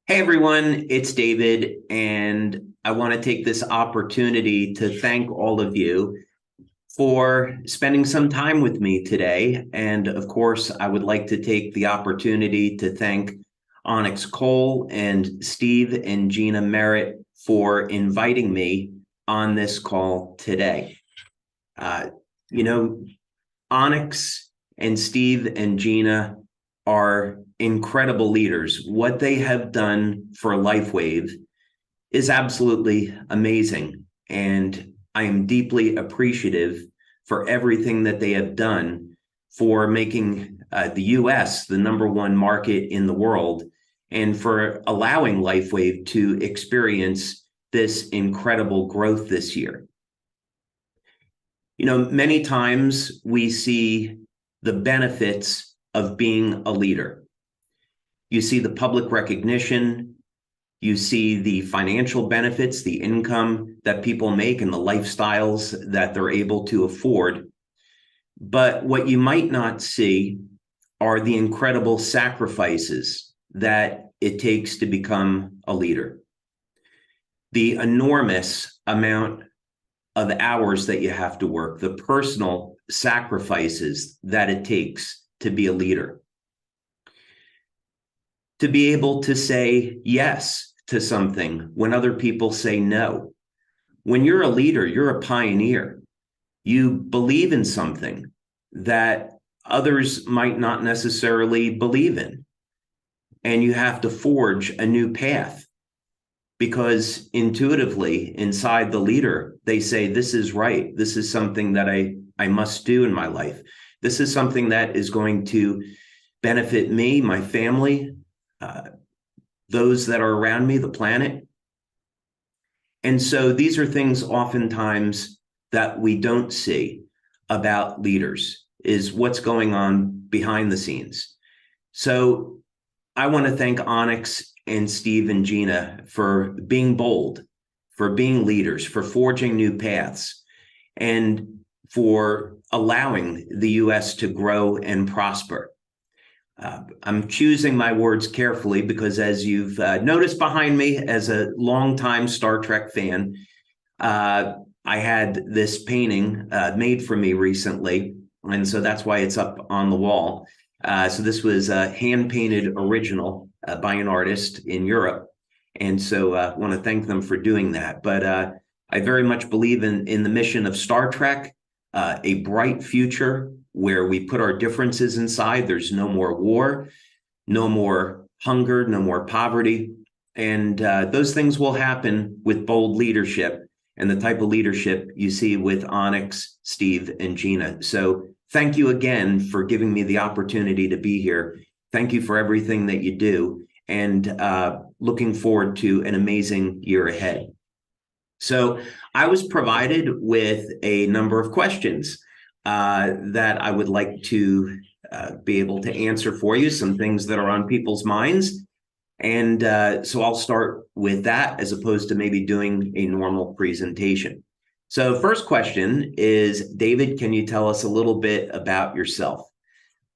Hey everyone, it's David, and I want to take this opportunity to thank all of you for spending some time with me today. And of course, I would like to take the opportunity to thank Onyx Cole and Steve and Gina Merritt for inviting me on this call today. Uh, you know, Onyx and Steve and Gina are incredible leaders. What they have done for LifeWave is absolutely amazing. And I am deeply appreciative for everything that they have done for making the US the number one market in the world and for allowing LifeWave to experience this incredible growth this year. Many times we see the benefits of being a leader. You see the public recognition, you see the financial benefits, the income that people make, and the lifestyles that they're able to afford. But what you might not see are the incredible sacrifices that it takes to become a leader. The enormous amount of hours that you have to work, the personal sacrifices that it takes to be a leader. To be able to say yes to something when other people say no. When you're a leader, you're a pioneer. You believe in something that others might not necessarily believe in. And you have to forge a new path because intuitively inside the leader, they say, this is right. This is something that I must do in my life. This is something that is going to benefit me, my family, those that are around me, the planet. And so these are things oftentimes that we don't see about leaders, is what's going on behind the scenes. So I want to thank Onyx and Steve and Gina for being bold, for being leaders, for forging new paths, and for allowing the US to grow and prosper. I'm choosing my words carefully because, as you've noticed behind me, as a longtime Star Trek fan, I had this painting made for me recently, and so that's why it's up on the wall. So this was a hand-painted original by an artist in Europe, and so I want to thank them for doing that. But I very much believe in the mission of Star Trek, a bright future where we put our differences inside. There's no more war, no more hunger, no more poverty. And those things will happen with bold leadership and the type of leadership you see with Onyx, Steve, and Gina. So thank you again for giving me the opportunity to be here. Thank you for everything that you do, and looking forward to an amazing year ahead. So I was provided with a number of questions that I would like to be able to answer for you, some things that are on people's minds. And so I'll start with that as opposed to maybe doing a normal presentation. So first question is, David, can you tell us a little bit about yourself?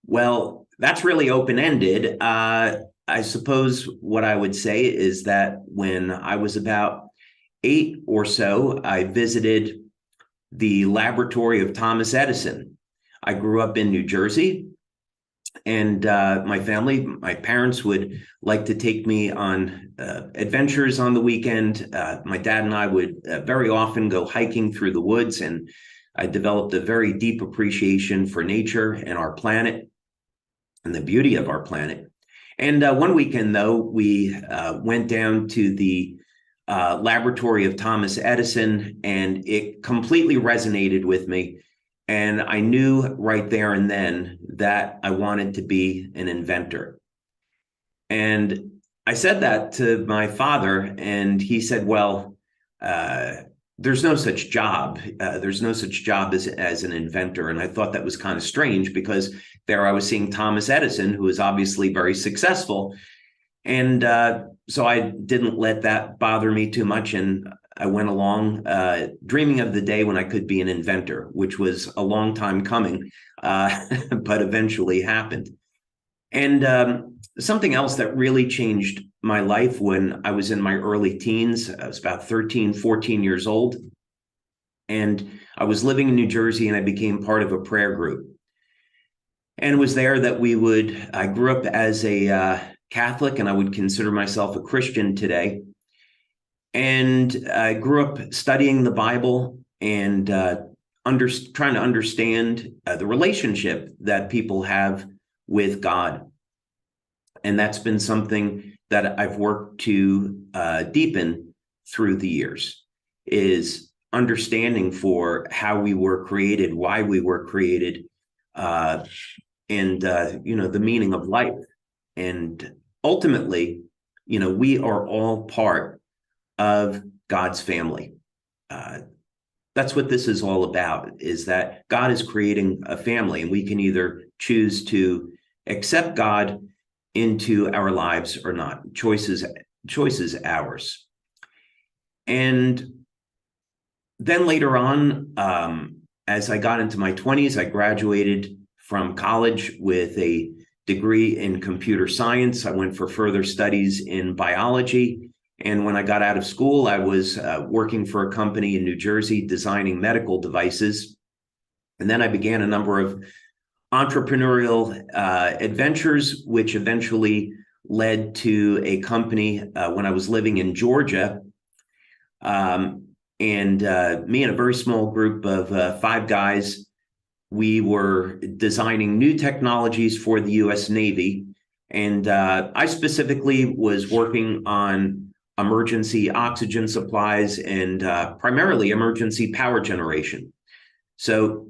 Well, that's really open-ended. I suppose what I would say is that when I was about 8 or so, I visited the laboratory of Thomas Edison. I grew up in New Jersey, and my parents would like to take me on adventures on the weekend. My dad and I would very often go hiking through the woods, and I developed a very deep appreciation for nature and our planet and the beauty of our planet. And one weekend, though, we went down to the laboratory of Thomas Edison, and it completely resonated with me. And I knew right there and then that I wanted to be an inventor. And I said that to my father, and he said, well, there's no such job. There's no such job as an inventor. And I thought that was kind of strange because there I was seeing Thomas Edison, who was obviously very successful. And so I didn't let that bother me too much. And I went along dreaming of the day when I could be an inventor, which was a long time coming, but eventually happened. And something else that really changed my life when I was in my early teens. I was about 13, 14 years old. And I was living in New Jersey, and I became part of a prayer group. And it was there that I grew up as a Catholic, and I would consider myself a Christian today. And I grew up studying the Bible and trying to understand the relationship that people have with God. And that's been something that I've worked to deepen through the years, is understanding for how we were created, why we were created, and the meaning of life. And ultimately, we are all part of God's family. That's what this is all about, is that God is creating a family, and we can either choose to accept God into our lives or not. Choice is ours. And then later on, as I got into my 20s, I graduated from college with a degree in computer science. I went for further studies in biology. And when I got out of school, I was working for a company in New Jersey designing medical devices. And then I began a number of entrepreneurial adventures, which eventually led to a company when I was living in Georgia. And me and a very small group of 5 guys, we were designing new technologies for the U.S. Navy. And I specifically was working on emergency oxygen supplies and primarily emergency power generation. So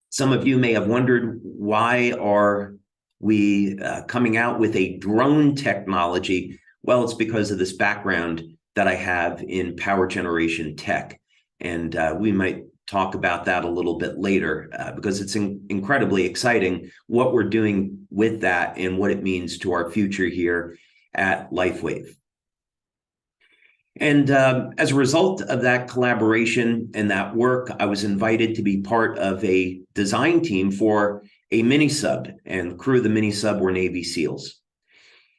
some of you may have wondered, why are we coming out with a drone technology? Well, it's because of this background that I have in power generation tech. And we might talk about that a little bit later because it's incredibly exciting what we're doing with that and what it means to our future here at LifeWave. And as a result of that collaboration and that work, I was invited to be part of a design team for a mini sub, and the crew of the mini sub were Navy SEALs.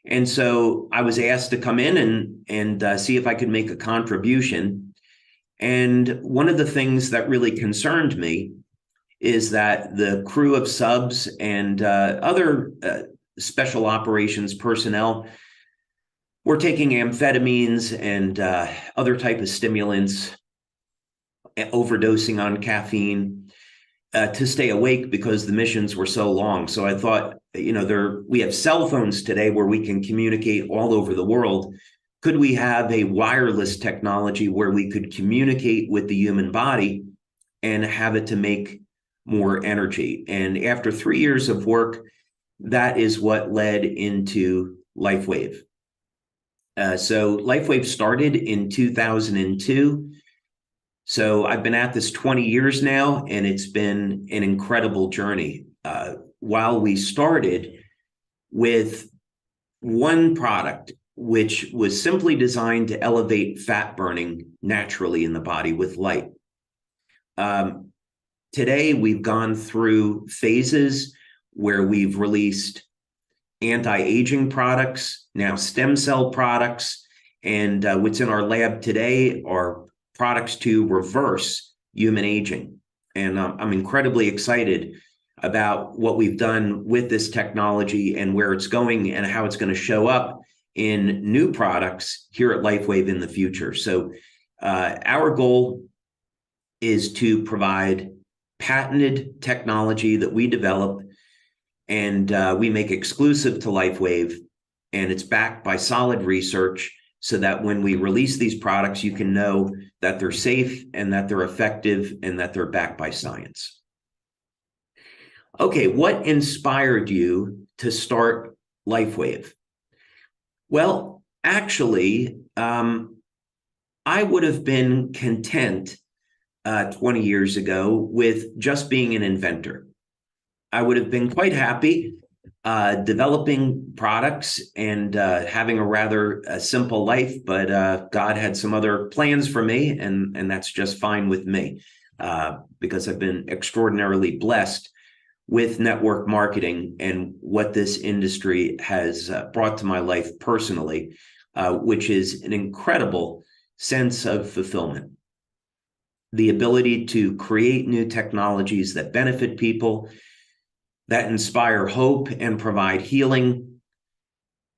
And so I was asked to come in and see if I could make a contribution. And one of the things that really concerned me is that the crew of subs and other special operations personnel were taking amphetamines and other type of stimulants, overdosing on caffeine to stay awake because the missions were so long. So I thought, we have cell phones today where we can communicate all over the world. Could we have a wireless technology where we could communicate with the human body and have it to make more energy? And after 3 years of work, that is what led into LifeWave. So LifeWave started in 2002. So I've been at this 20 years now, and it's been an incredible journey. While we started with one product, which was simply designed to elevate fat burning naturally in the body with light. Today, we've gone through phases where we've released anti-aging products, now stem cell products, and what's in our lab today are products to reverse human aging. And I'm incredibly excited about what we've done with this technology and where it's going and how it's going to show up in new products here at LifeWave in the future. So our goal is to provide patented technology that we develop and we make exclusive to LifeWave, and it's backed by solid research so that when we release these products, you can know that they're safe and that they're effective and that they're backed by science. Okay, what inspired you to start LifeWave? Well, actually, I would have been content 20 years ago with just being an inventor. I would have been quite happy developing products and having a rather simple life, but God had some other plans for me, and that's just fine with me because I've been extraordinarily blessed with network marketing and what this industry has brought to my life personally, which is an incredible sense of fulfillment. The ability to create new technologies that benefit people, that inspire hope and provide healing,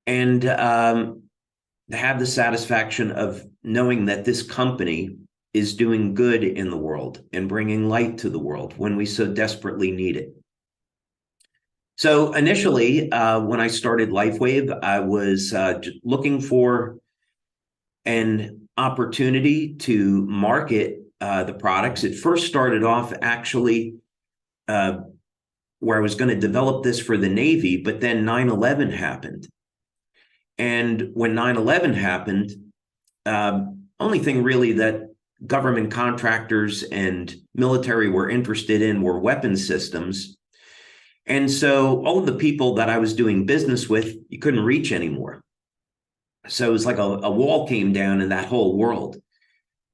and have the satisfaction of knowing that this company is doing good in the world and bringing light to the world when we so desperately need it. So initially, when I started LifeWave, I was looking for an opportunity to market the products. It first started off actually where I was going to develop this for the Navy, but then 9/11 happened. And when 9/11 happened, only thing really that government contractors and military were interested in were weapon systems. And so all of the people that I was doing business with, you couldn't reach anymore. So it was like a wall came down in that whole world.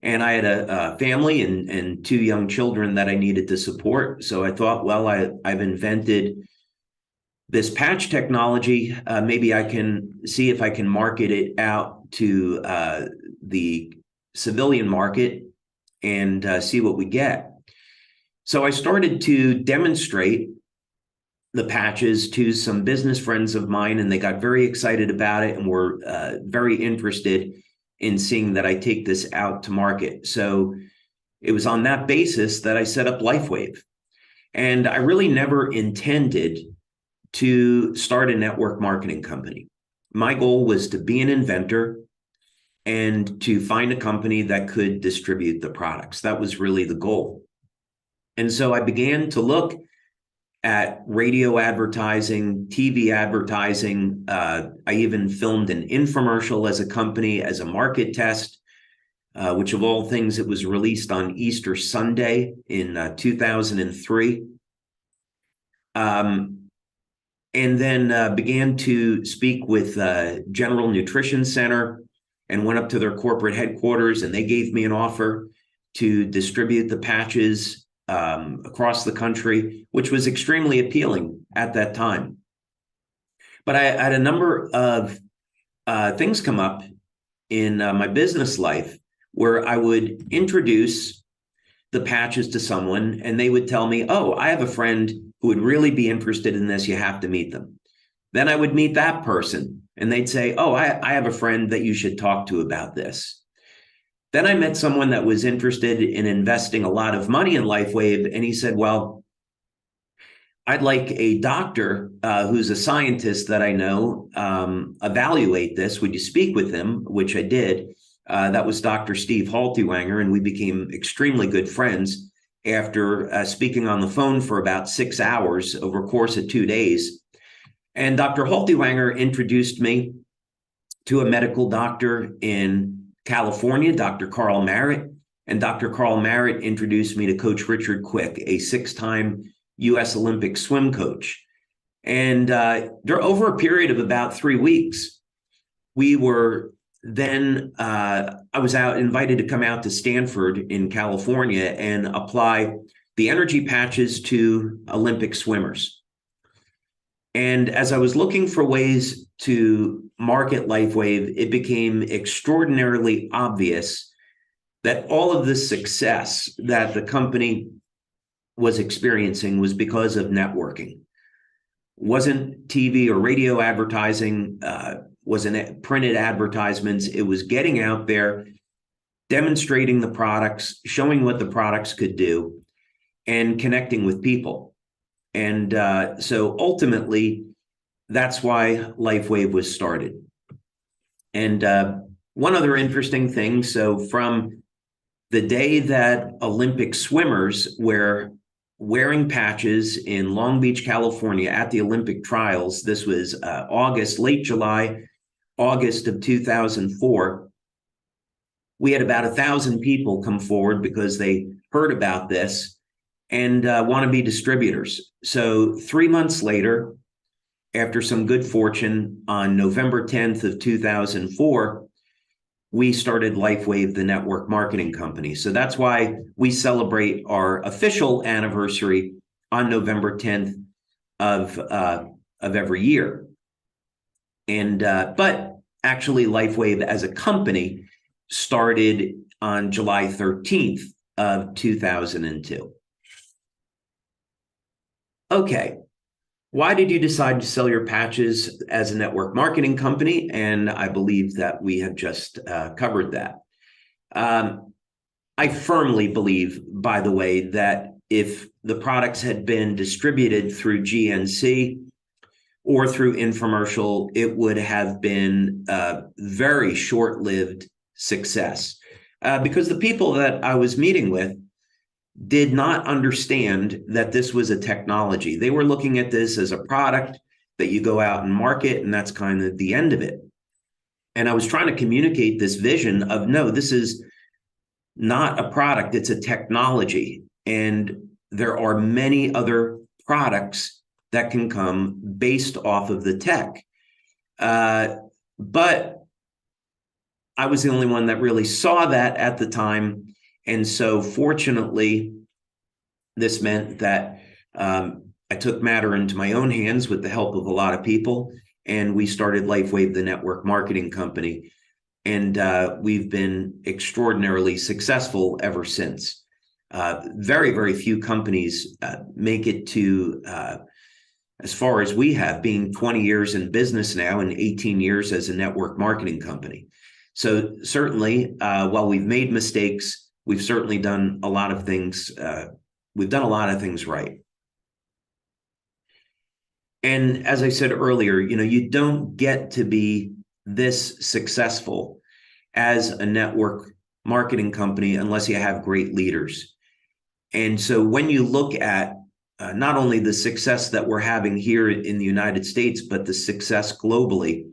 And I had a family and two young children that I needed to support. So I thought, well, I've invented this patch technology. Maybe I can see if I can market it out to the civilian market and see what we get. So I started to demonstrate the patches to some business friends of mine, and they got very excited about it and were very interested in seeing that I take this out to market. So it was on that basis that I set up LifeWave. And I really never intended to start a network marketing company. My goal was to be an inventor and to find a company that could distribute the products. That was really the goal. And so I began to look at radio advertising, TV advertising. I even filmed an infomercial as a company, as a market test, which of all things, it was released on Easter Sunday in 2003. And then began to speak with General Nutrition Center and went up to their corporate headquarters, and they gave me an offer to distribute the patches across the country, which was extremely appealing at that time. But I had a number of things come up in my business life where I would introduce the patches to someone and they would tell me, oh, I have a friend who would really be interested in this. You have to meet them. Then I would meet that person and they'd say, oh, I have a friend that you should talk to about this. Then I met someone that was interested in investing a lot of money in LifeWave, and he said, well, I'd like a doctor who's a scientist that I know evaluate this. Would you speak with him? Which I did. That was Dr. Steve Haltiwanger, and we became extremely good friends after speaking on the phone for about 6 hours over a course of 2 days. And Dr. Haltiwanger introduced me to a medical doctor in California, Dr. Carl Merritt, and Dr. Carl Merritt introduced me to Coach Richard Quick, a 6-time U.S. Olympic swim coach. And over a period of about 3 weeks, we were then, I was invited to come out to Stanford in California and apply the energy patches to Olympic swimmers. And as I was looking for ways to market LifeWave, it became extraordinarily obvious that all of the success that the company was experiencing was because of networking. Wasn't TV or radio advertising, wasn't printed advertisements. It was getting out there, demonstrating the products, showing what the products could do, and connecting with people. And so ultimately, that's why LifeWave was started. And one other interesting thing, so from the day that Olympic swimmers were wearing patches in Long Beach, California at the Olympic trials, this was late July, August of 2004, we had about 1,000 people come forward because they heard about this and want to be distributors. So 3 months later, after some good fortune, on November 10th of 2004, we started LifeWave, the network marketing company. So that's why we celebrate our official anniversary on November 10th of every year. And but actually, LifeWave as a company started on July 13th of 2002. Okay, why did you decide to sell your patches as a network marketing company? And I believe that we have just covered that. I firmly believe, by the way, that if the products had been distributed through GNC or through infomercial, it would have been a very short-lived success because the people that I was meeting with did not understand that this was a technology. They were looking at this as a product that you go out and market, and that's kind of the end of it. And I was trying to communicate this vision of, no, this is not a product, it's a technology. And there are many other products that can come based off of the tech. But I was the only one that really saw that at the time. And so fortunately, this meant that I took matter into my own hands with the help of a lot of people, and we started LifeWave, the network marketing company. And we've been extraordinarily successful ever since. Very, very few companies make it to as far as we have, being 20 years in business now and 18 years as a network marketing company. So certainly, while we've made mistakes, we've certainly done a lot of things. We've done a lot of things right. And as I said earlier, you don't get to be this successful as a network marketing company unless you have great leaders. And so when you look at not only the success that we're having here in the United States, but the success globally,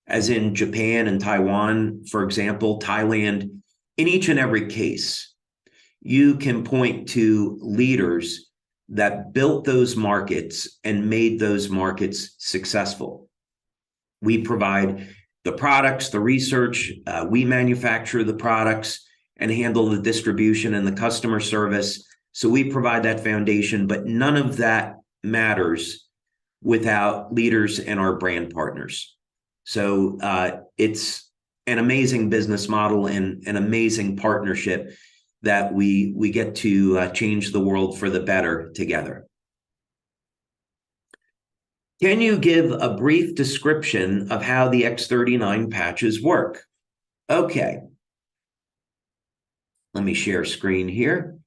as in Japan and Taiwan, for example, Thailand, in each and every case, you can point to leaders that built those markets and made those markets successful. We provide the products, the research, we manufacture the products and handle the distribution and the customer service. So we provide that foundation, but none of that matters without leaders and our brand partners. So it's an amazing business model and an amazing partnership that we get to change the world for the better together. Can you give a brief description of how the X39 patches work? Okay. Let me share screen here.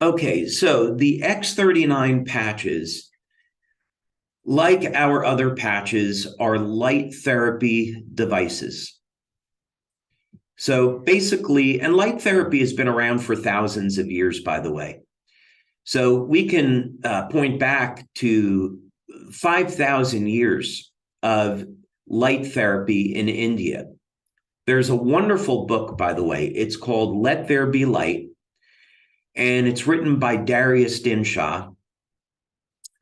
Okay, so the X39 patches, like our other patches, are light therapy devices. So basically, and light therapy has been around for thousands of years, by the way. So we can point back to 5,000 years of light therapy in India. There's a wonderful book, by the way. It's called Let There Be Light, and it's written by Darius Dinshaw.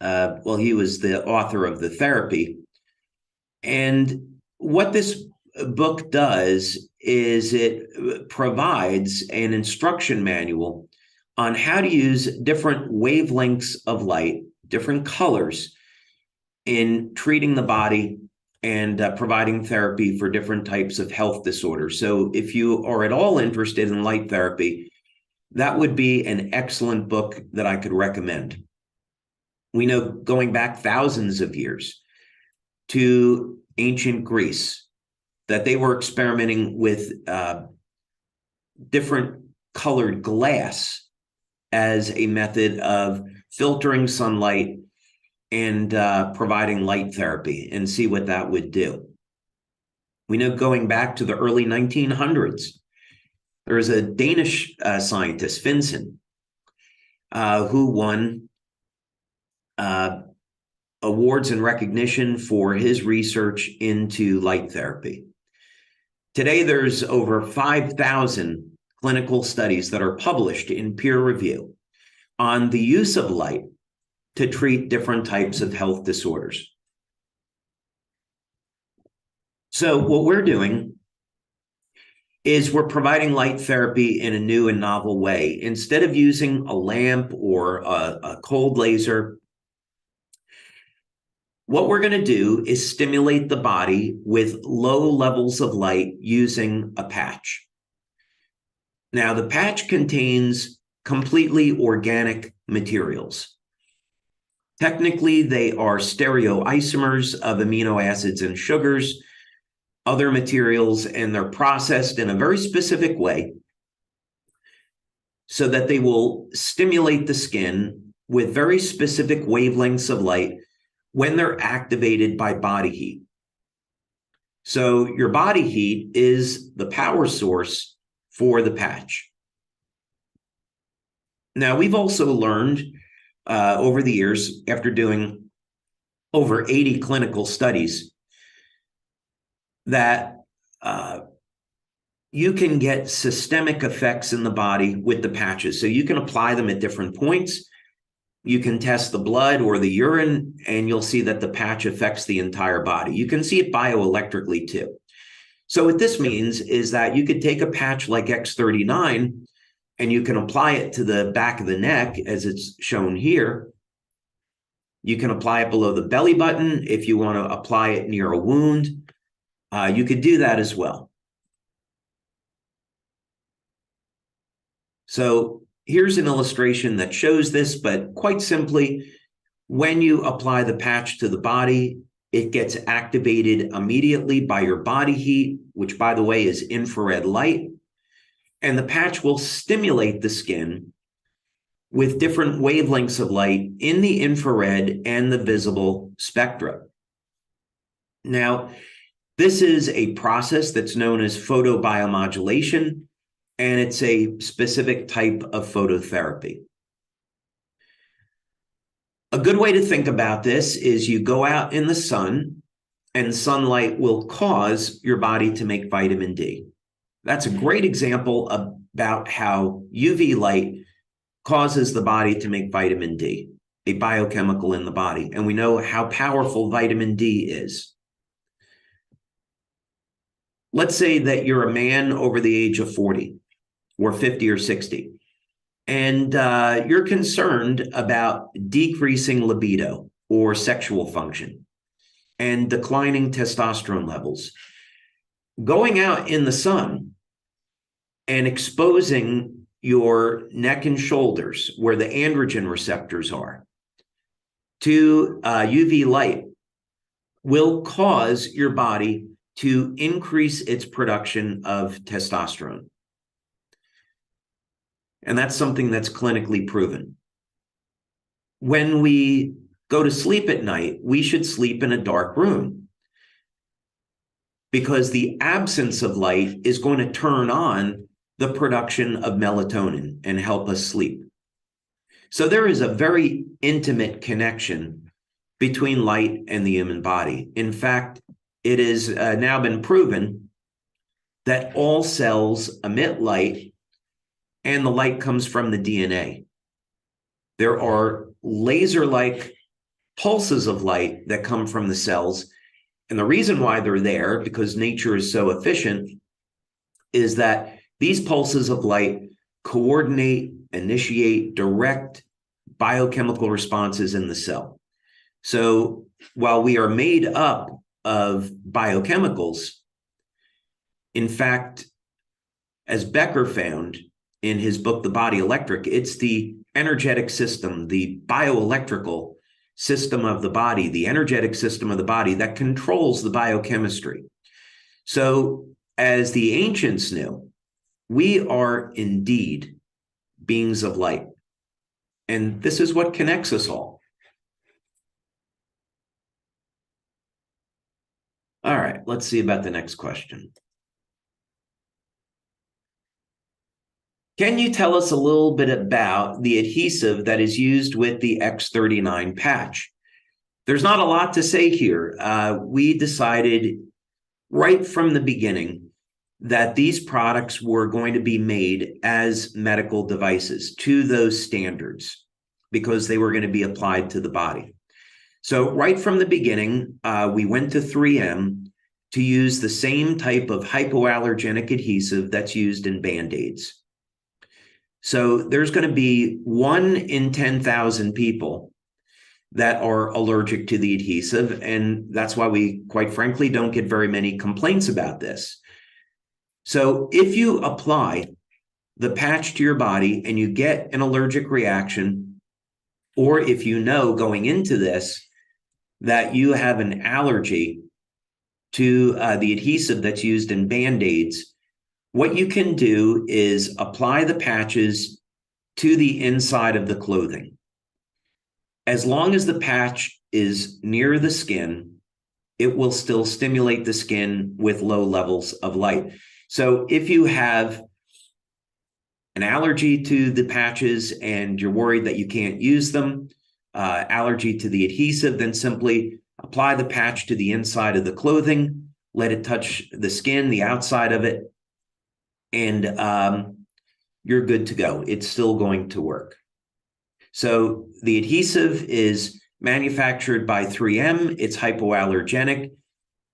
Well, he was the author of the therapy. And what this book does is it provides an instruction manual on how to use different wavelengths of light, different colors, in treating the body and providing therapy for different types of health disorders. So if you are at all interested in light therapy, that would be an excellent book that I could recommend. We know, going back thousands of years to ancient Greece, that they were experimenting with different colored glass as a method of filtering sunlight and providing light therapy, and see what that would do. We know, going back to the early 1900s, there was a Danish scientist, Finsen, who won awards and recognition for his research into light therapy. Today, there's over 5,000 clinical studies that are published in peer review on the use of light to treat different types of health disorders. So what we're doing is we're providing light therapy in a new and novel way. Instead of using a lamp or a cold laser, what we're going to do is stimulate the body with low levels of light using a patch. Now, the patch contains completely organic materials. Technically, they are stereoisomers of amino acids and sugars, other materials, and they're processed in a very specific way so that they will stimulate the skin with very specific wavelengths of light when they're activated by body heat. So your body heat is the power source for the patch. Now, we've also learned over the years, after doing over 80 clinical studies, that you can get systemic effects in the body with the patches. So you can apply them at different points. You can test the blood or the urine, and you'll see that the patch affects the entire body. You can see it bioelectrically too. So what this means is that you could take a patch like X39 and you can apply it to the back of the neck as it's shown here. You can apply it below the belly button. If you want to apply it near a wound, you could do that as well. So here's an illustration that shows this, but quite simply, when you apply the patch to the body, it gets activated immediately by your body heat, which, by the way, is infrared light. And the patch will stimulate the skin with different wavelengths of light in the infrared and the visible spectra. Now, this is a process that's known as photobiomodulation, and it's a specific type of phototherapy. A good way to think about this is you go out in the sun, and sunlight will cause your body to make vitamin D. That's a great example about how UV light causes the body to make vitamin D, a biochemical in the body. And we know how powerful vitamin D is. Let's say that you're a man over the age of 40 or 50 or 60, and you're concerned about decreasing libido or sexual function and declining testosterone levels. Going out in the sun and exposing your neck and shoulders, where the androgen receptors are, to UV light will cause your body to increase its production of testosterone. And that's something that's clinically proven. When we go to sleep at night, we should sleep in a dark room, because the absence of light is going to turn on the production of melatonin and help us sleep. So there is a very intimate connection between light and the human body. In fact, it has now been proven that all cells emit light, and the light comes from the DNA. There are laser-like pulses of light that come from the cells. And the reason why they're there, because nature is so efficient, is that these pulses of light coordinate, initiate, direct biochemical responses in the cell. So while we are made up of biochemicals, in fact, as Becker found in his book, The Body Electric, it's the energetic system, the bioelectrical system of the body, the energetic system of the body that controls the biochemistry. So as the ancients knew, we are indeed beings of light. And this is what connects us all. All right, let's see about the next question. Can you tell us a little bit about the adhesive that is used with the X39 patch? There's not a lot to say here. We decided right from the beginning that these products were going to be made as medical devices to those standards, because they were going to be applied to the body. So right from the beginning, we went to 3M to use the same type of hypoallergenic adhesive that's used in Band-Aids. So there's going to be 1 in 10,000 people that are allergic to the adhesive, and that's why we, quite frankly, don't get very many complaints about this. So if you apply the patch to your body and you get an allergic reaction, or if you know going into this that you have an allergy to the adhesive that's used in Band-Aids, what you can do is apply the patches to the inside of the clothing. As long as the patch is near the skin, it will still stimulate the skin with low levels of light. So if you have an allergy to the patches and you're worried that you can't use them, allergy to the adhesive, then simply apply the patch to the inside of the clothing, let it touch the skin, the outside of it, and you're good to go. It's still going to work. So the adhesive is manufactured by 3M. It's hypoallergenic,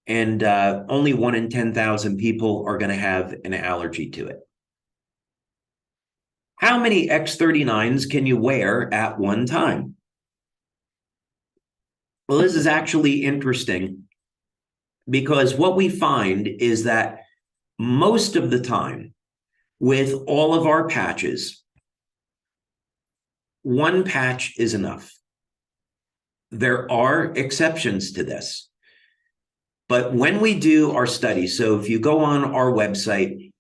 and only 1 in 10,000 people are going to have an allergy to it. How many X39s can you wear at one time? Well, this is actually interesting because what we find is that most of the time with all of our patches, 1 patch is enough. There are exceptions to this. But when we do our studies, so if you go on our website,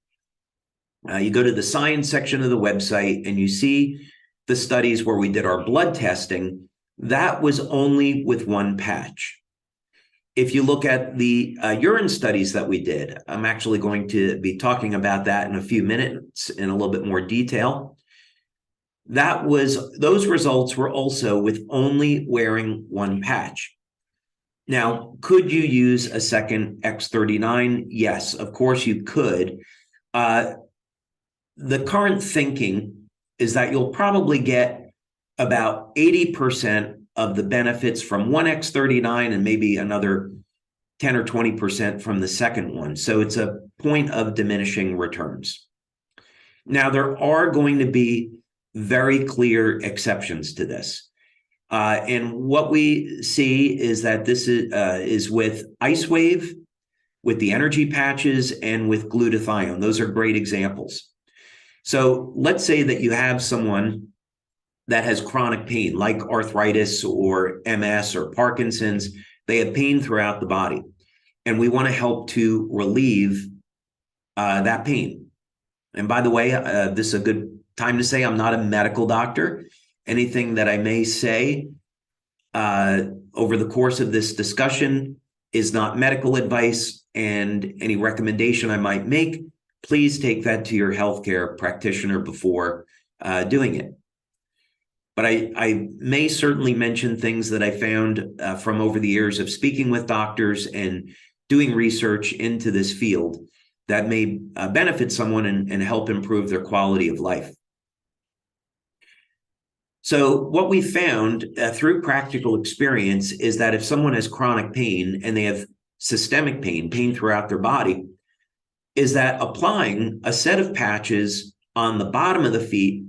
you go to the science section of the website and you see the studies where we did our blood testing, that was only with 1 patch. If you look at the urine studies that we did, I'm actually going to be talking about that in a few minutes in a little bit more detail. Those results were also with only wearing 1 patch. Now, could you use a second X39? Yes, of course you could. The current thinking is that you'll probably get about 80% of the benefits from 1 X39 and maybe another 10 or 20% from the second one. So it's a point of diminishing returns. Now, there are going to be very clear exceptions to this. And what we see is that this is with Ice Wave, with the energy patches, and with glutathione. Those are great examples. So let's say that you have someone that has chronic pain, like arthritis or MS or Parkinson's. They have pain throughout the body, and we want to help to relieve that pain. And by the way, this is a good time to say I'm not a medical doctor. Anything that I may say over the course of this discussion is not medical advice, and any recommendation I might make, please take that to your healthcare practitioner before doing it. But I may certainly mention things that I found from over the years of speaking with doctors and doing research into this field that may benefit someone and help improve their quality of life. So what we found through practical experience is that if someone has chronic pain and they have systemic pain, pain throughout their body, is that applying a set of patches on the bottom of the feet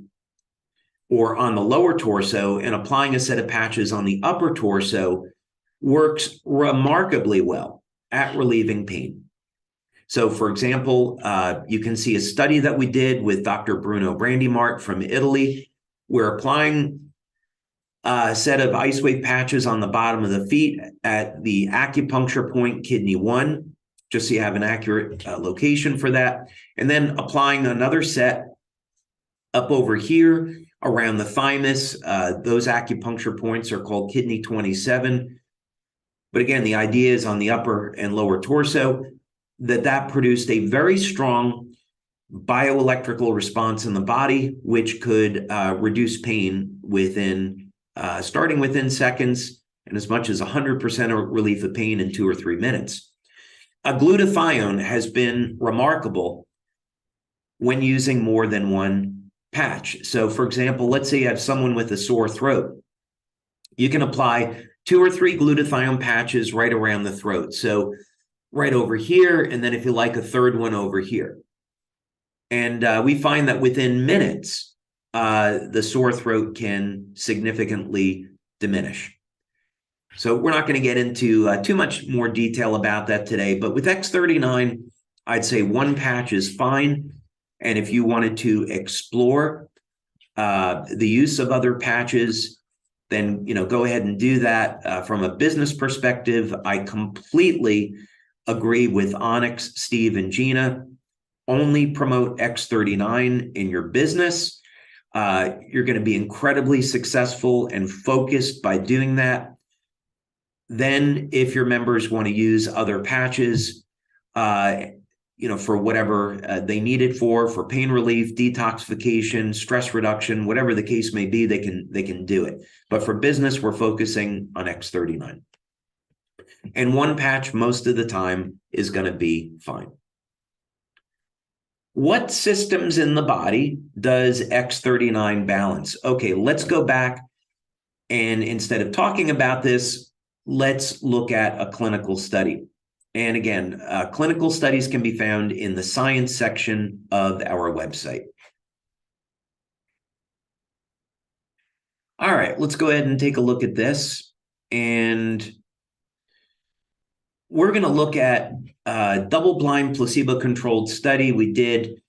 or on the lower torso and applying a set of patches on the upper torso works remarkably well at relieving pain. So, for example, you can see a study that we did with Dr. Bruno Brandimart from Italy. We're applying a set of Ice Wave patches on the bottom of the feet at the acupuncture point, kidney 1, just so you have an accurate location for that. And then applying another set up over here around the thymus. Those acupuncture points are called kidney 27. But again, the idea is on the upper and lower torso that produced a very strong bioelectrical response in the body, which could reduce pain starting within seconds and as much as 100% relief of pain in 2 or 3 minutes. Glutathione has been remarkable when using more than 1 patch. So, for example, let's say you have someone with a sore throat. You can apply 2 or 3 glutathione patches right around the throat. So right over here, and then if you like, a third one over here. And we find that within minutes, the sore throat can significantly diminish. So we're not going to get into too much more detail about that today, but with X39, I'd say one patch is fine. And if you wanted to explore the use of other patches, then go ahead and do that. From a business perspective, I completely agree with Onyx, Steve, and Gina. Only promote X39 in your business. You're going to be incredibly successful and focused by doing that. Then, if your members want to use other patches, for whatever they need it for pain relief, detoxification, stress reduction, whatever the case may be, they can do it. But for business, we're focusing on X39. And one patch most of the time is going to be fine. What systems in the body does X39 balance? Okay, let's go back, and instead of talking about this, let's look at a clinical study. And again, clinical studies can be found in the science section of our website. All right, let's go ahead and take a look at this. And we're going to look at a double-blind placebo-controlled study we did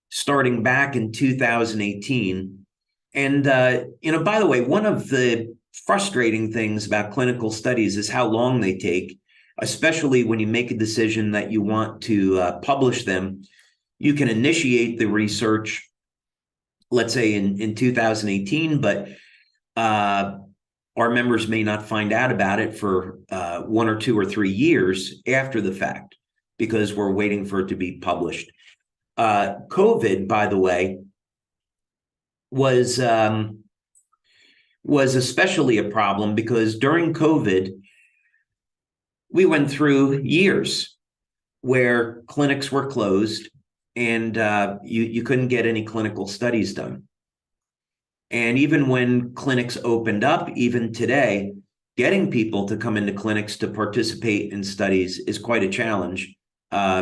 starting back in 2018. And, by the way, one of the frustrating things about clinical studies is how long they take, especially when you make a decision that you want to publish them. You can initiate the research, let's say in 2018, but our members may not find out about it for 1 or 2 or 3 years after the fact, because we're waiting for it to be published. COVID, by the way, was especially a problem because during COVID, we went through years where clinics were closed and you couldn't get any clinical studies done. And even when clinics opened up, even today, getting people to come into clinics to participate in studies is quite a challenge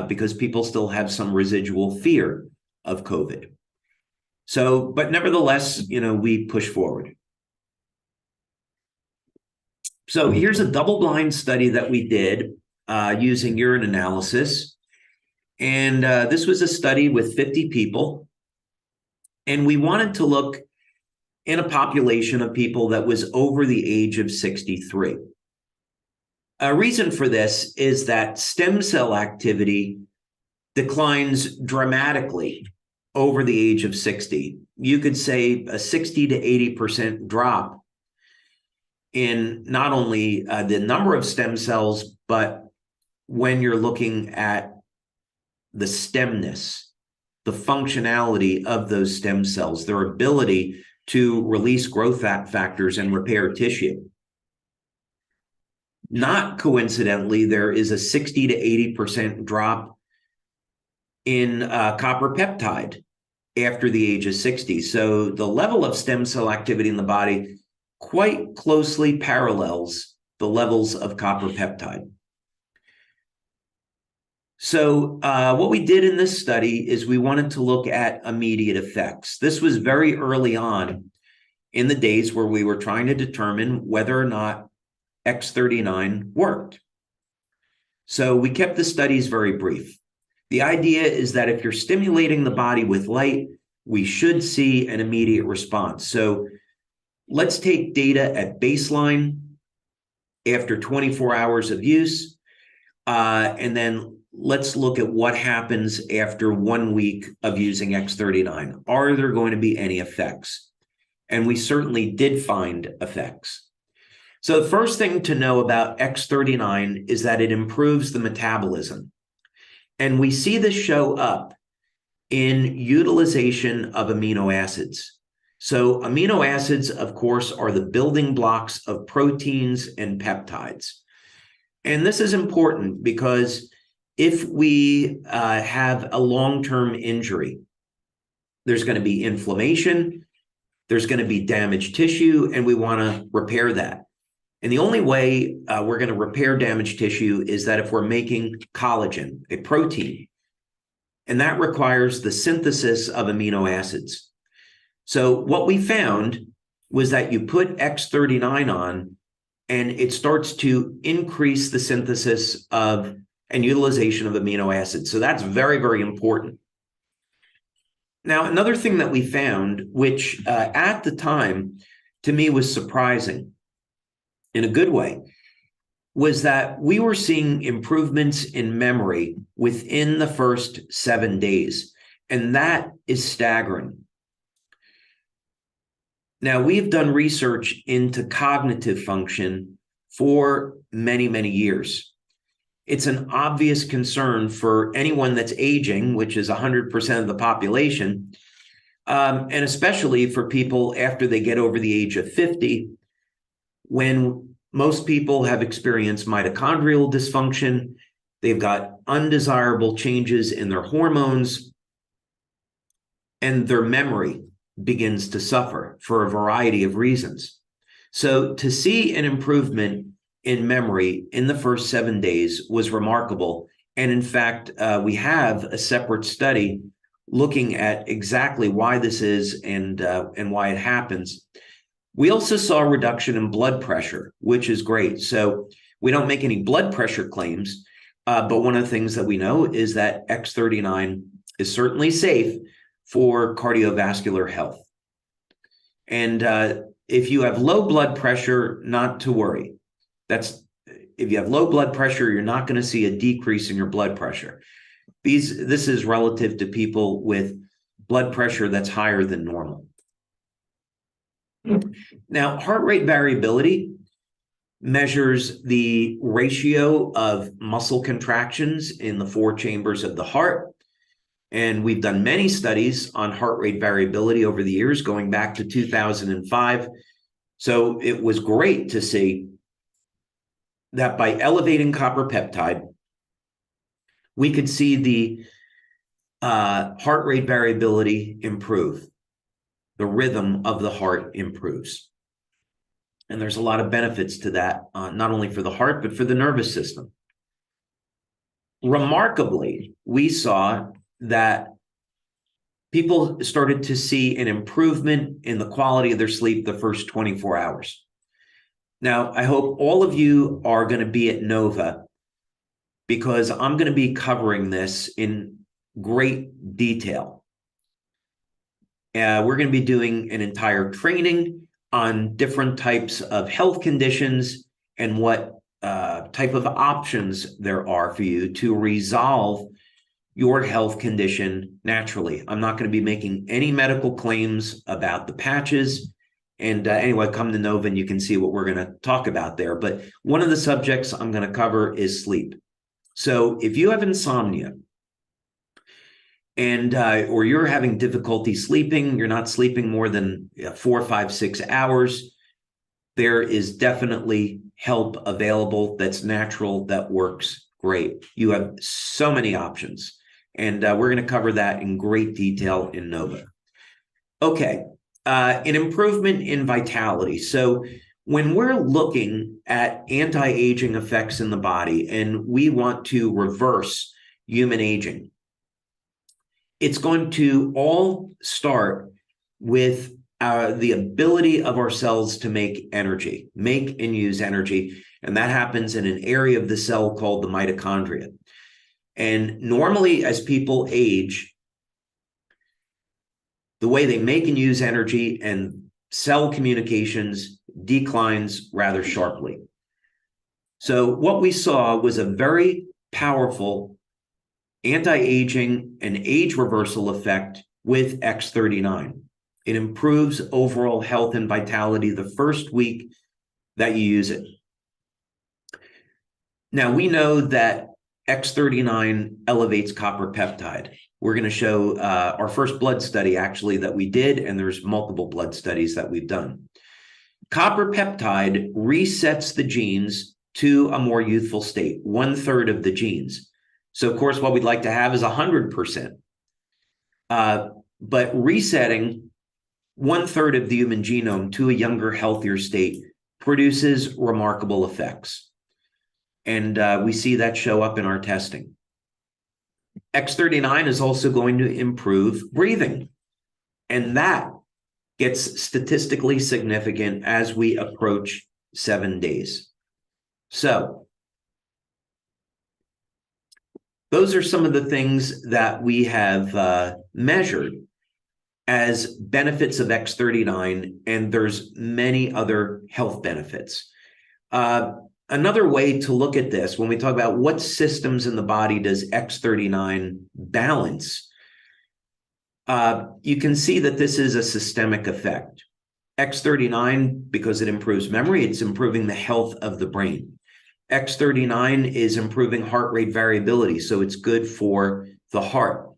because people still have some residual fear of COVID. So, but nevertheless, we push forward. So here's a double-blind study that we did using urine analysis. And this was a study with 50 people. And we wanted to look in a population of people that was over the age of 63. A reason for this is that stem cell activity declines dramatically over the age of 60. You could say a 60 to 80% drop in not only the number of stem cells, but when you're looking at the stemness, the functionality of those stem cells, their ability to release growth factors and repair tissue. Not coincidentally, there is a 60 to 80% drop in copper peptide after the age of 60. So the level of stem cell activity in the body quite closely parallels the levels of copper peptide. So what we did in this study is we wanted to look at immediate effects. This was very early on in the days where we were trying to determine whether or not X39 worked. So we kept the studies very brief. The idea is that if you're stimulating the body with light, we should see an immediate response. So let's take data at baseline after 24 hours of use, and then let's look at what happens after 1 week of using X39. Are there going to be any effects? And we certainly did find effects. So the first thing to know about X39 is that it improves the metabolism. And we see this show up in utilization of amino acids. So amino acids, of course, are the building blocks of proteins and peptides. And this is important because if we have a long-term injury, there's going to be inflammation, there's going to be damaged tissue, and we want to repair that. And the only way we're going to repair damaged tissue is that if we're making collagen, a protein, and that requires the synthesis of amino acids. So what we found was that you put X39 on, and it starts to increase the synthesis of and utilization of amino acids. So that's very, very important. Now, another thing that we found, which at the time to me was surprising in a good way, was that we were seeing improvements in memory within the first 7 days. And that is staggering. Now, we've done research into cognitive function for many, many years. It's an obvious concern for anyone that's aging, which is 100% of the population, and especially for people after they get over the age of 50, when most people have experienced mitochondrial dysfunction, they've got undesirable changes in their hormones, and their memory begins to suffer for a variety of reasons. So to see an improvement in memory in the first 7 days was remarkable. And in fact, we have a separate study looking at exactly why this is and why it happens. We also saw a reduction in blood pressure, which is great. So we don't make any blood pressure claims, but one of the things that we know is that X39 is certainly safe for cardiovascular health. And if you have low blood pressure, not to worry. If you have low blood pressure, you're not going to see a decrease in your blood pressure. This is relative to people with blood pressure that's higher than normal. Now, heart rate variability measures the ratio of muscle contractions in the 4 chambers of the heart. And we've done many studies on heart rate variability over the years, going back to 2005. So it was great to see that by elevating copper peptide, we could see the heart rate variability improve. The rhythm of the heart improves. And there's a lot of benefits to that, not only for the heart, but for the nervous system. Remarkably, we saw that people started to see an improvement in the quality of their sleep the first 24 hours. Now, I hope all of you are going to be at Nova, because I'm going to be covering this in great detail. We're going to be doing an entire training on different types of health conditions and what type of options there are for you to resolve your health condition naturally. I'm not going to be making any medical claims about the patches. And anyway, come to Nova and you can see what we're going to talk about there. But one of the subjects I'm going to cover is sleep. So if you have insomnia and or you're having difficulty sleeping, you're not sleeping more than 4, 5, 6 hours, there is definitely help available that's natural, that works great. You have so many options. And we're going to cover that in great detail in Nova. Okay, an improvement in vitality. So when we're looking at anti-aging effects in the body and we want to reverse human aging, it's going to all start with the ability of our cells to make energy, make and use energy. And that happens in an area of the cell called the mitochondria. And normally, as people age, the way they make and use energy and cell communications declines rather sharply. So what we saw was a very powerful anti-aging and age reversal effect with X39. It improves overall health and vitality the first week that you use it. Now, we know that X39 elevates copper peptide. We're going to show our first blood study, actually, that we did, and there's multiple blood studies that we've done. Copper peptide resets the genes to a more youthful state, 1/3 of the genes. So, of course, what we'd like to have is 100%. But resetting 1/3 of the human genome to a younger, healthier state produces remarkable effects. And we see that show up in our testing. X39 is also going to improve breathing. And that gets statistically significant as we approach 7 days. So those are some of the things that we have measured as benefits of X39, and there's many other health benefits. Another way to look at this, when we talk about what systems in the body does X39 balance, you can see that this is a systemic effect. X39, because it improves memory, it's improving the health of the brain. X39 is improving heart rate variability, so it's good for the heart.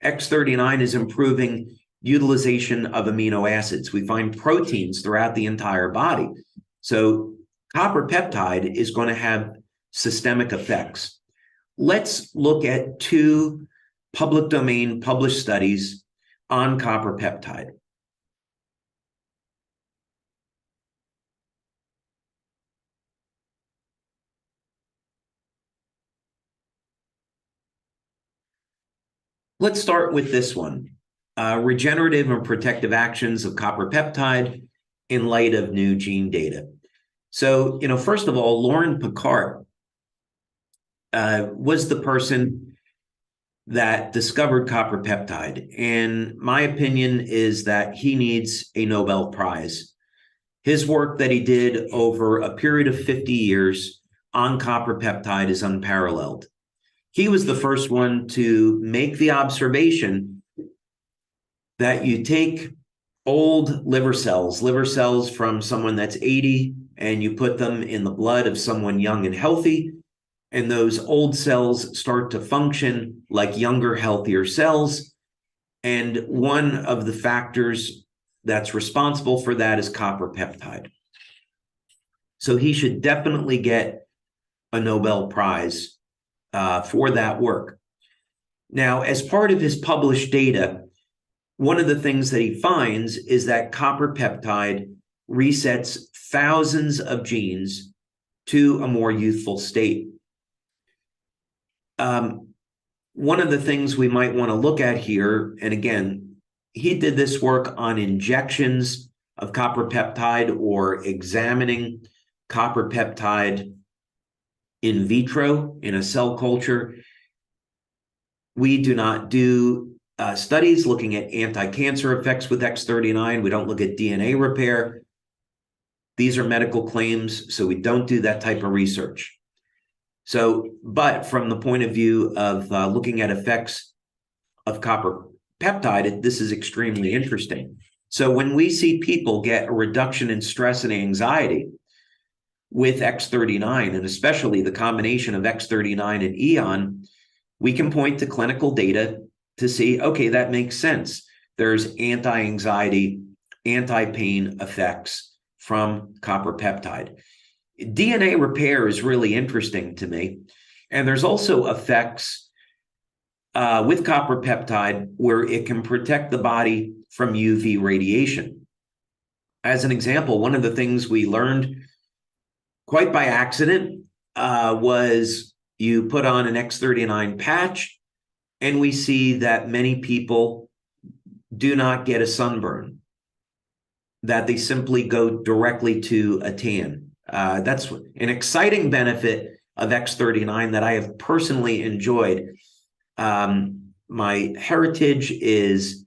X39 is improving utilization of amino acids. We find proteins throughout the entire body. So copper peptide is going to have systemic effects. Let's look at 2 public domain published studies on copper peptide. Let's start with this one, regenerative and protective actions of copper peptide in light of new gene data. So, first of all, Lauren Picard was the person that discovered copper peptide. And my opinion is that he needs a Nobel Prize. His work that he did over a period of 50 years on copper peptide is unparalleled. He was the first one to make the observation that you take old liver cells from someone that's 80, and you put them in the blood of someone young and healthy, and those old cells start to function like younger, healthier cells. And one of the factors that's responsible for that is copper peptide. So he should definitely get a Nobel Prize for that work. Now, as part of his published data, one of the things that he finds is that copper peptide resets thousands of genes to a more youthful state. One of the things we might want to look at here, and again, he did this work on injections of copper peptide or examining copper peptide in vitro in a cell culture. We do not do studies looking at anti-cancer effects with X39. We don't look at DNA repair. These are medical claims, so we don't do that type of research. So, but from the point of view of looking at effects of copper peptide, this is extremely interesting. So when we see people get a reduction in stress and anxiety with X39, and especially the combination of X39 and EON, we can point to clinical data to see, okay, that makes sense. There's anti-anxiety, anti-pain effects from copper peptide. DNA repair is really interesting to me. And there's also effects with copper peptide where it can protect the body from UV radiation. As an example, one of the things we learned quite by accident was you put on an X39 patch, and we see that many people do not get a sunburn, that they simply go directly to a tan. That's an exciting benefit of X39 that I have personally enjoyed. My heritage is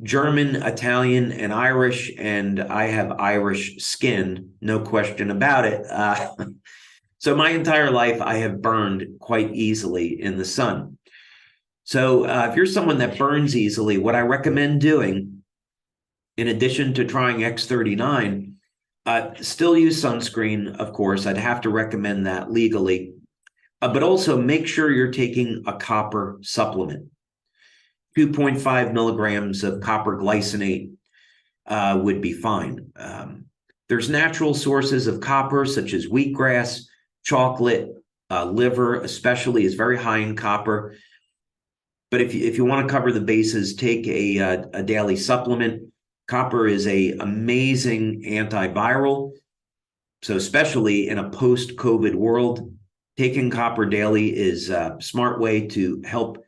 German, Italian, and Irish, and I have Irish skin, no question about it. So my entire life, I have burned quite easily in the sun. So if you're someone that burns easily, what I recommend doing, in addition to trying X39, still use sunscreen, of course. I'd have to recommend that legally. But also make sure you're taking a copper supplement. 2.5 milligrams of copper glycinate would be fine. There's natural sources of copper, such as wheatgrass, chocolate, liver especially is very high in copper. But if you want to cover the bases, take a daily supplement. Copper is an amazing antiviral. So especially in a post-COVID world, taking copper daily is a smart way to help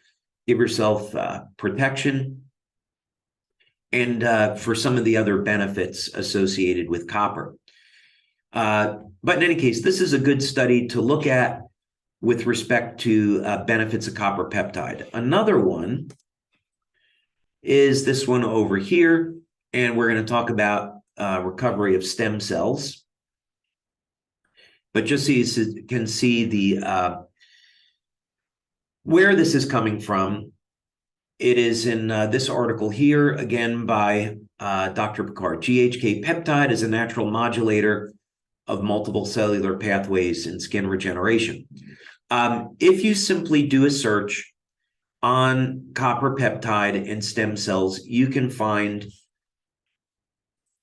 give yourself protection and for some of the other benefits associated with copper. But in any case, this is a good study to look at with respect to benefits of copper peptide. Another one is this one over here, and we're going to talk about recovery of stem cells. But just so you can see the where this is coming from, it is in this article here, again by Dr. Picard. GHK peptide is a natural modulator of multiple cellular pathways in skin regeneration. If you simply do a search on copper peptide and stem cells, you can find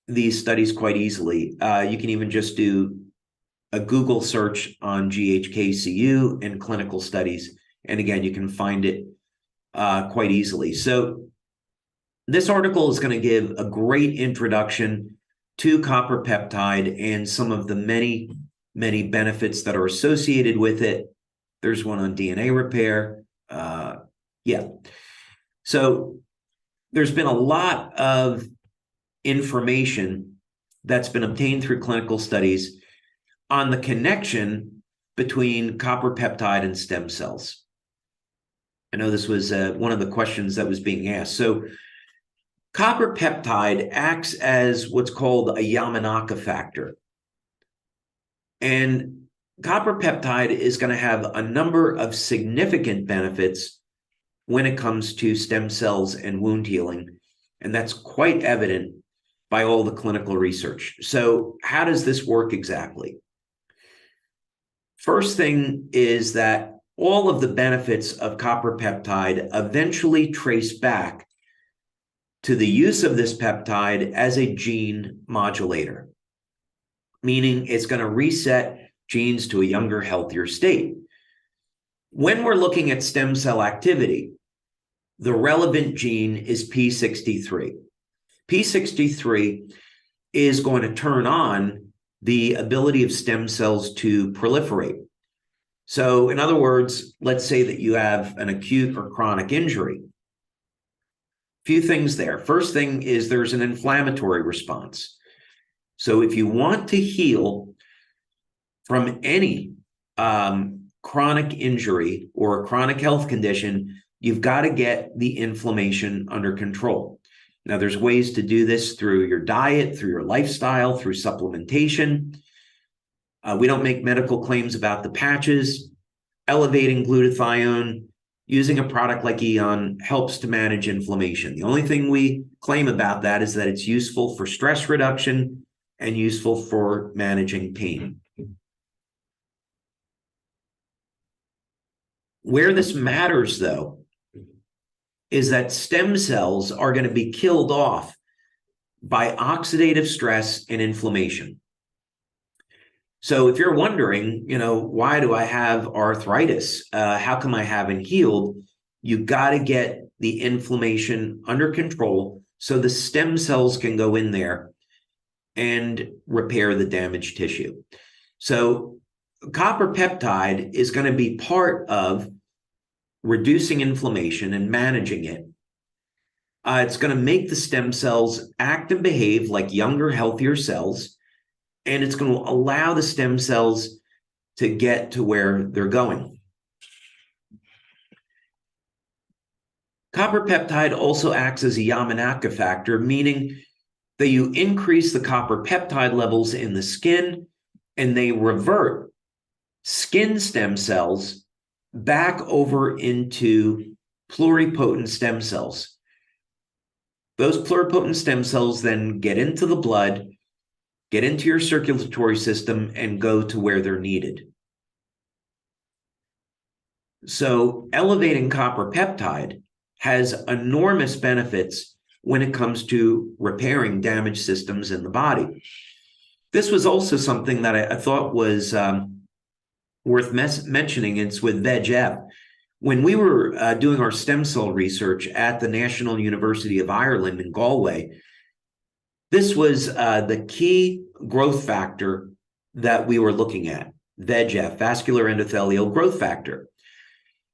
these studies quite easily. You can even just do a Google search on GHKCU and clinical studies. And again, you can find it quite easily. So this article is going to give a great introduction to copper peptide and some of the many, many benefits that are associated with it. There's one on DNA repair. So there's been a lot of information that's been obtained through clinical studies on the connection between copper peptide and stem cells. I know this was one of the questions that was being asked. So copper peptide acts as what's called a Yamanaka factor. And copper peptide is going to have a number of significant benefits when it comes to stem cells and wound healing. And that's quite evident by all the clinical research. So how does this work exactly? First thing is that all of the benefits of copper peptide eventually trace back to the use of this peptide as a gene modulator, meaning it's going to reset genes to a younger, healthier state. When we're looking at stem cell activity, the relevant gene is P63. P63 is going to turn on the ability of stem cells to proliferate. So in other words, let's say that you have an acute or chronic injury. Few things there. First thing is there's an inflammatory response. So if you want to heal from any chronic injury or a chronic health condition, you've got to get the inflammation under control. Now, there's ways to do this through your diet, through your lifestyle, through supplementation. We don't make medical claims about the patches. Elevating glutathione, using a product like Eon helps to manage inflammation. The only thing we claim about that is that it's useful for stress reduction and useful for managing pain. Where this matters, though, is that stem cells are going to be killed off by oxidative stress and inflammation. So if you're wondering, why do I have arthritis? How come I haven't healed? You got to get the inflammation under control so the stem cells can go in there and repair the damaged tissue. So copper peptide is going to be part of reducing inflammation and managing it. It's going to make the stem cells act and behave like younger, healthier cells, and it's going to allow the stem cells to get to where they're going. Copper peptide also acts as a Yamanaka factor, meaning that you increase the copper peptide levels in the skin, and they revert skin stem cells back over into pluripotent stem cells. Those pluripotent stem cells then get into the blood, get into your circulatory system, and go to where they're needed. So elevating copper peptide has enormous benefits when it comes to repairing damaged systems in the body. This was also something that I thought was worth mentioning. It's with VEGF. When we were doing our stem cell research at the National University of Ireland in Galway, this was the key growth factor that we were looking at, VEGF, vascular endothelial growth factor.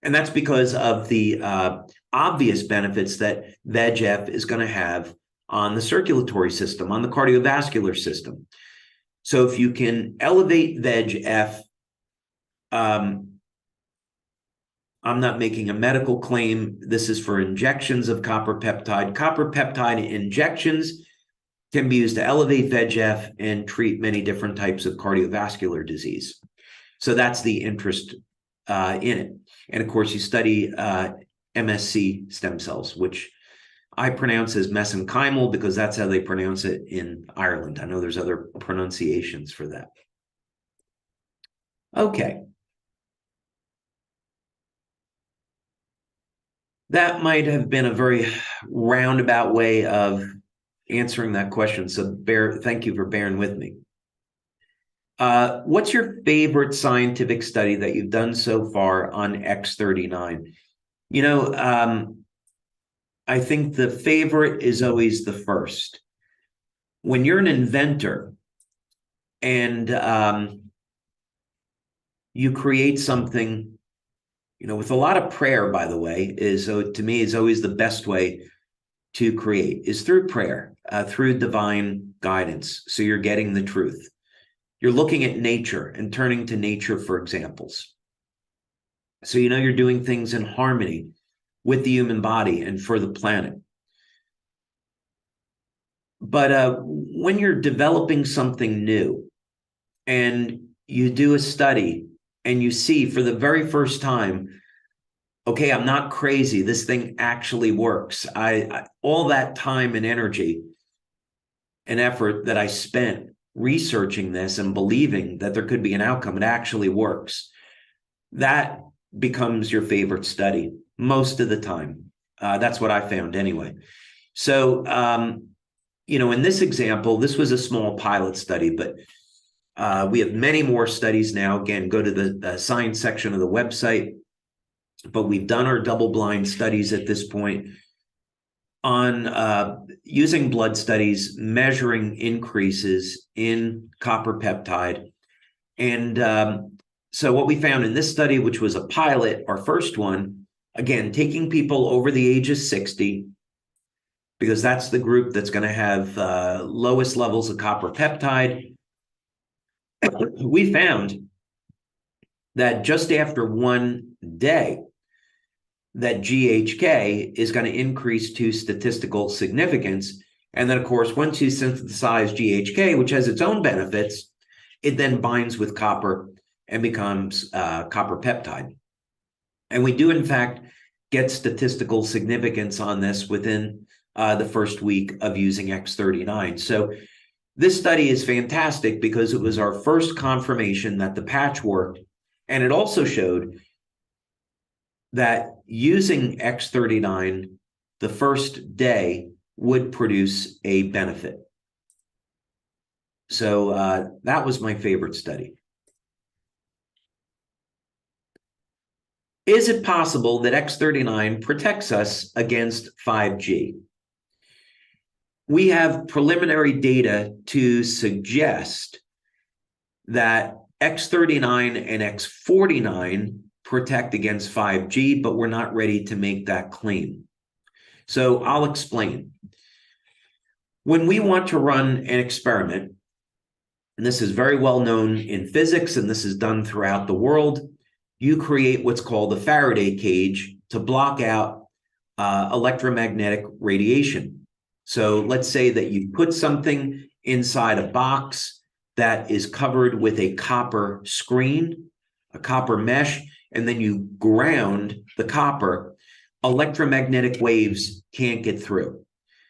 And that's because of the obvious benefits that VEGF is going to have on the circulatory system, on the cardiovascular system. So if you can elevate VEGF, I'm not making a medical claim. This is for injections of copper peptide. Copper peptide injections can be used to elevate VEGF and treat many different types of cardiovascular disease. So that's the interest in it. And of course, you study MSC stem cells, which I pronounce as mesenchymal because that's how they pronounce it in Ireland. I know there's other pronunciations for that. Okay. That might have been a very roundabout way of answering that question. So thank you for bearing with me. What's your favorite scientific study that you've done so far on X39? You know, I think the favorite is always the first. When you're an inventor and you create something, you know, with a lot of prayer, by the way, to me is always the best way to create, is through prayer, through divine guidance. So you're getting the truth. You're looking at nature and turning to nature for examples. So you know you're doing things in harmony with the human body and for the planet. But when you're developing something new and you do a study and you see for the very first time, okay, I'm not crazy. This thing actually works. I all that time and energy and effort that I spent researching this and believing that there could be an outcome, it actually works. That becomes your favorite study most of the time. That's what I found anyway. So, you know, in this example, this was a small pilot study, but we have many more studies now. Again, go to the science section of the website. But we've done our double-blind studies at this point on using blood studies, measuring increases in copper peptide. And so what we found in this study, which was a pilot, our first one, again, taking people over the age of 60, because that's the group that's going to have lowest levels of copper peptide, we found that just after 1 day, that GHK is going to increase to statistical significance. And then, of course, once you synthesize GHK, which has its own benefits, it then binds with copper and becomes copper peptide. And we do, in fact, get statistical significance on this within the first week of using X39. So this study is fantastic because it was our first confirmation that the patch worked. And it also showed that using X39 the first day would produce a benefit. So that was my favorite study. Is it possible that X39 protects us against 5G? We have preliminary data to suggest that X39 and X49 protect against 5G, but we're not ready to make that claim. So I'll explain. When we want to run an experiment, and this is very well known in physics, and this is done throughout the world, you create what's called a Faraday cage to block out electromagnetic radiation. So let's say that you put something inside a box that is covered with a copper screen, a copper mesh, and then you ground the copper. Electromagnetic waves can't get through.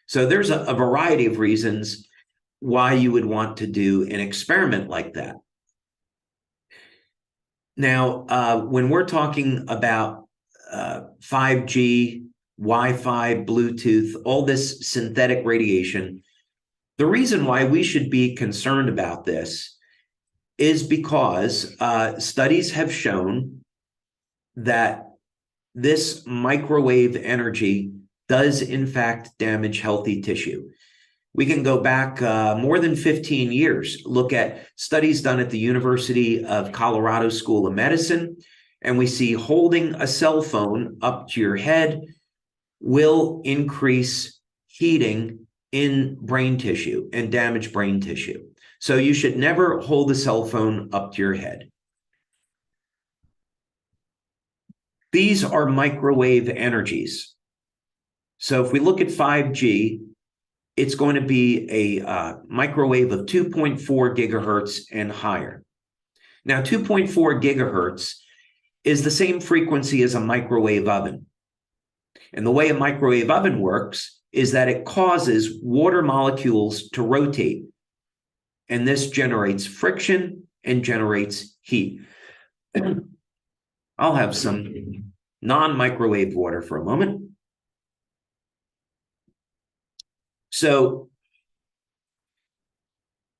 So there's a variety of reasons why you would want to do an experiment like that. Now, when we're talking about 5G, Wi-Fi, Bluetooth, all this synthetic radiation, the reason why we should be concerned about this is because studies have shown that this microwave energy does in fact damage healthy tissue. We can go back more than 15 years, look at studies done at the University of Colorado School of Medicine, and we see holding a cell phone up to your head will increase heating in brain tissue and damage brain tissue. So you should never hold a cell phone up to your head. These are microwave energies. So if we look at 5G, it's going to be a microwave of 2.4 gigahertz and higher. Now, 2.4 gigahertz is the same frequency as a microwave oven. And the way a microwave oven works is that it causes water molecules to rotate. And this generates friction and generates heat. I'll have some non-microwave water for a moment. So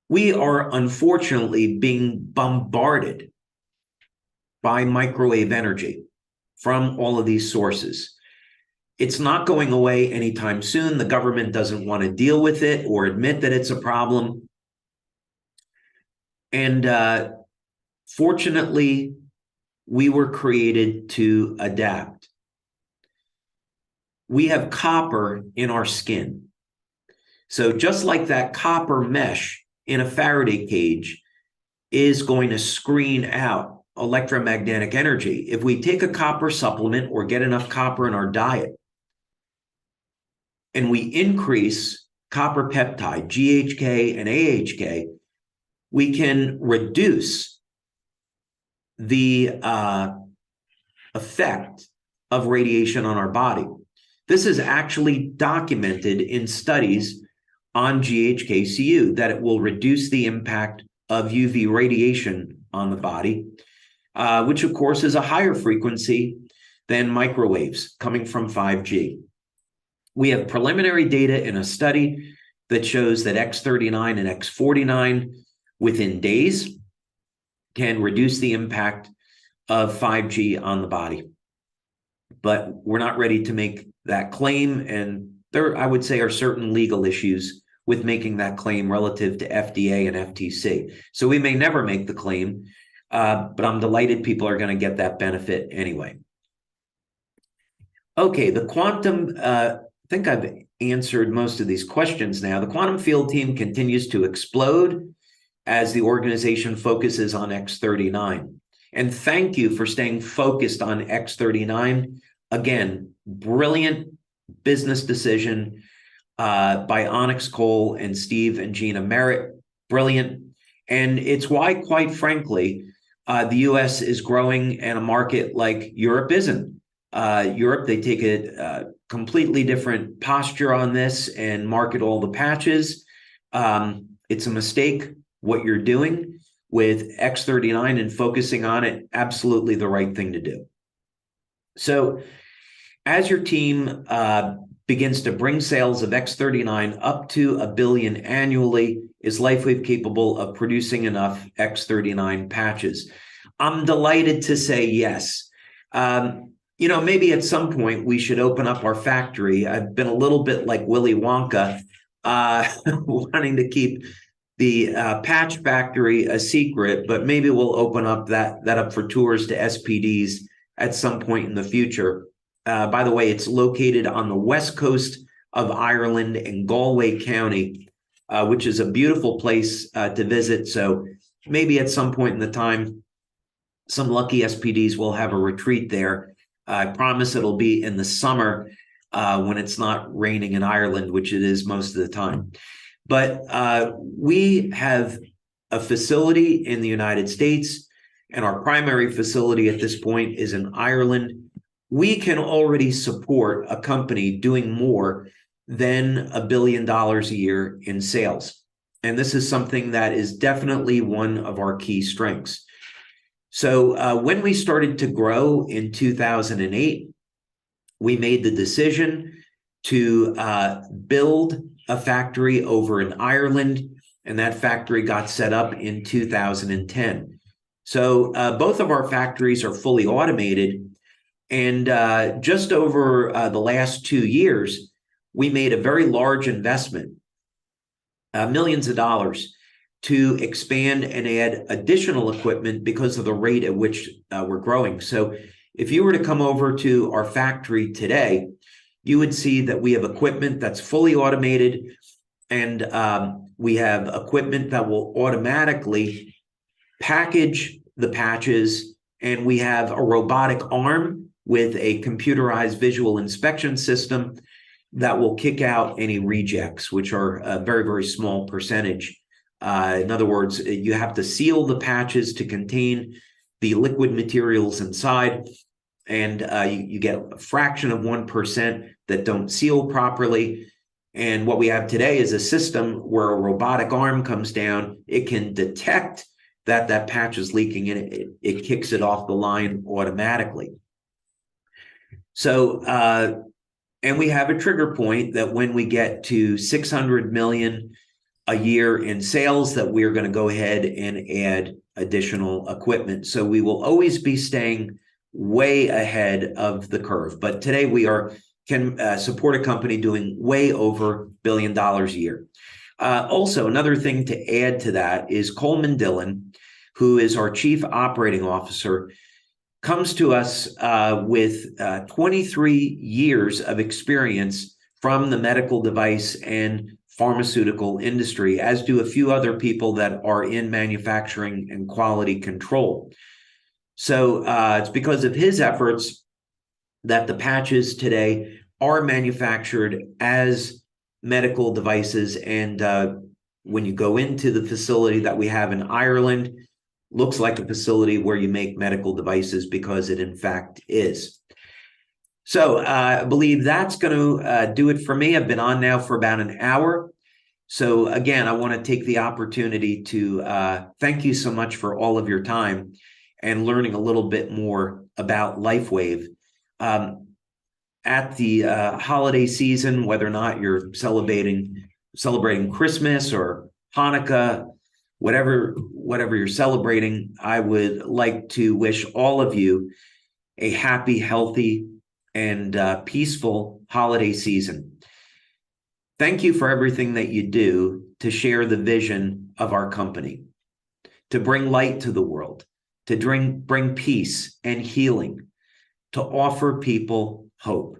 we are unfortunately being bombarded by microwave energy from all of these sources. It's not going away anytime soon. The government doesn't want to deal with it or admit that it's a problem. And fortunately, we were created to adapt. We have copper in our skin. So just like that copper mesh in a Faraday cage is going to screen out electromagnetic energy, if we take a copper supplement or get enough copper in our diet, and we increase copper peptide, GHK and AHK, we can reduce the effect of radiation on our body. This is actually documented in studies on GHKCU, that it will reduce the impact of UV radiation on the body, which of course is a higher frequency than microwaves coming from 5G. We have preliminary data in a study that shows that X39 and X49 within days can reduce the impact of 5G on the body. But we're not ready to make that claim, and there, I would say, are certain legal issues with making that claim relative to FDA and FTC. So we may never make the claim, but I'm delighted people are going to get that benefit anyway. Okay, the quantum, I think I've answered most of these questions now. The quantum field team continues to explode as the organization focuses on X39. And thank you for staying focused on X39. Again, brilliant business decision by Onyx Cole and Steve and Gina Merritt. Brilliant. And it's why, quite frankly, the US is growing and a market like Europe isn't. Europe, they take a completely different posture on this and market all the patches. It's a mistake what you're doing with X39 and focusing on it, absolutely the right thing to do. So as your team begins to bring sales of X39 up to $1 billion annually, is LifeWave capable of producing enough X39 patches? I'm delighted to say yes. You know, maybe at some point we should open up our factory. I've been a little bit like Willy Wonka, wanting to keep the patch factory a secret, but maybe we'll open up that up for tours to SPDs at some point in the future. By the way, it's located on the west coast of Ireland in Galway County, which is a beautiful place to visit. So maybe at some point in the time, some lucky SPDs will have a retreat there. I promise it'll be in the summer when it's not raining in Ireland, which it is most of the time. But we have a facility in the United States, and our primary facility at this point is in Ireland. We can already support a company doing more than $1 billion a year in sales. And this is something that is definitely one of our key strengths. So when we started to grow in 2008, we made the decision to build a factory over in Ireland, and that factory got set up in 2010. So both of our factories are fully automated, and just over the last 2 years, we made a very large investment millions of dollars to expand and add additional equipment because of the rate at which we're growing. So if you were to come over to our factory today, you would see that we have equipment that's fully automated, and we have equipment that will automatically package the patches, and we have a robotic arm with a computerized visual inspection system that will kick out any rejects, which are a very, very small percentage. In other words, you have to seal the patches to contain the liquid materials inside, and you get a fraction of 1% that don't seal properly. And what we have today is a system where a robotic arm comes down. It can detect that patch is leaking, and it kicks it off the line automatically. So, and we have a trigger point that when we get to 600 million a year in sales, that we're going to go ahead and add additional equipment. So we will always be staying way ahead of the curve. But today we can support a company doing way over $1 billion a year. Also, another thing to add to that is Coleman Dillon, who is our Chief Operating Officer, comes to us with 23 years of experience from the medical device and pharmaceutical industry, as do a few other people that are in manufacturing and quality control. So it's because of his efforts that the patches today are manufactured as medical devices. And when you go into the facility that we have in Ireland, looks like a facility where you make medical devices, because it in fact is. So I believe that's going to do it for me. I've been on now for about an hour. So again, I want to take the opportunity to thank you so much for all of your time and learning a little bit more about LifeWave. At the holiday season, whether or not you're celebrating Christmas or Hanukkah, whatever you're celebrating, I would like to wish all of you a happy, healthy, and peaceful holiday season. Thank you for everything that you do to share the vision of our company, to bring light to the world, to bring peace and healing, to offer people hope.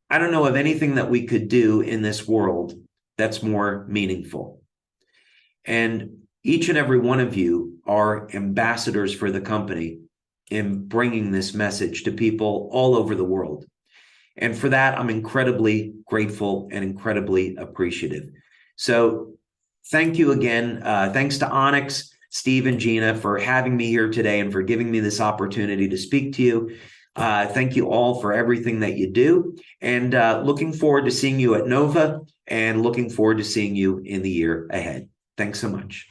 I don't know of anything that we could do in this world that's more meaningful. And each and every one of you are ambassadors for the company in bringing this message to people all over the world. And for that, I'm incredibly grateful and incredibly appreciative. So thank you again. Thanks to Onyx, Steve, and Gina for having me here today and for giving me this opportunity to speak to you. Thank you all for everything that you do. And looking forward to seeing you at Nova, and looking forward to seeing you in the year ahead. Thanks so much.